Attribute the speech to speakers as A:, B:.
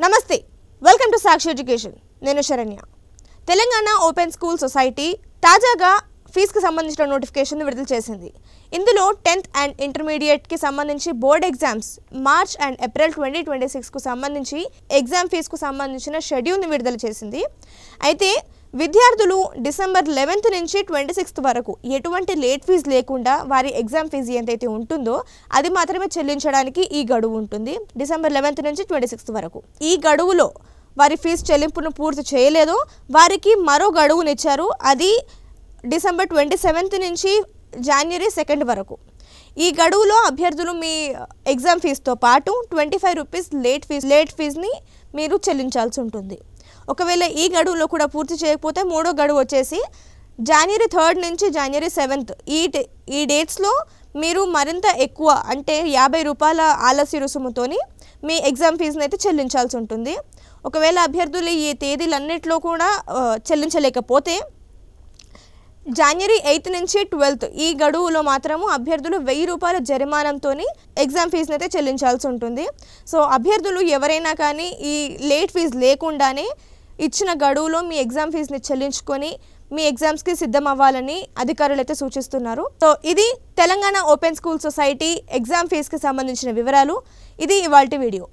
A: నమస్తే welcome to Sakshi education నేను Saranya Telangana open school society తాజాగా ఫీజుకి సంబంధించిన నోటిఫికేషన్ విడుదల చేసింది. ఇందులో 10th అండ్ ఇంటర్మీడియట్ కి సంబంధించి board exams March and April 2026 కు సంబంధించి ఎగ్జామ్ ఫీజుకు సంబంధించిన షెడ్యూల్ని విడుదల చేసింది. అయితే విద్యార్థులు డిసెంబర్ 11th నుంచి 26th వరకు ఎటువంటి లేట్ ఫీజు లేకుండా వారి ఎగ్జామ్ ఫీజు ఎంతైతే ఉంటుందో అది మాత్రమే చెల్లించడానికి ఈ గడువు ఉంటుంది. డిసెంబర్ 11th నుంచి 26th వరకు ఈ గడువులో వారి ఫీజు చెల్లింపును పూర్తి చేయలేదో వారికి మరో గడువునిచ్చారు. అది డిసెంబర్ 27th నుంచి జనవరి 2nd వరకు. ఈ గడువులో అభ్యర్థులు మీ ఎగ్జామ్ ఫీజుతో పాటు 25 రూపీస్ లేట్ ఫీజుని మీరు చెల్లించాల్సి ఉంటుంది. ఒకవేళ ఈ గడువులో కూడా పూర్తి చేయకపోతే మూడో గడువు వచ్చేసి జనవరి 3rd నుంచి జనవరి 7th ఈ డేట్స్లో మీరు మరింత ఎక్కువ అంటే 50 రూపాయల ఆలస్య రుసుముతోని మీ ఎగ్జామ్ ఫీజుని అయితే చెల్లించాల్సి ఉంటుంది. ఒకవేళ అభ్యర్థులు ఈ తేదీలన్నింటిలో కూడా చెల్లించలేకపోతే జనవరి 8th నుంచి 12th ఈ గడువులో మాత్రము అభ్యర్థులు 1000 రూపాయల జరిమానంతో ఎగ్జామ్ ఫీజుని అయితే చెల్లించాల్సి ఉంటుంది. సో అభ్యర్థులు ఎవరైనా కానీ ఈ లేట్ ఫీజు లేకుండానే ఇచ్చిన గడువులో మీ ఎగ్జామ్ ఫీజుని చెల్లించుకొని మీ ఎగ్జామ్స్కి సిద్ధం అవ్వాలని అధికారులు అయితే సూచిస్తున్నారు. సో ఇది Telangana open school society exam ఫీజుకి సంబంధించిన వివరాలు. ఇది ఇవాల్టి వీడియో.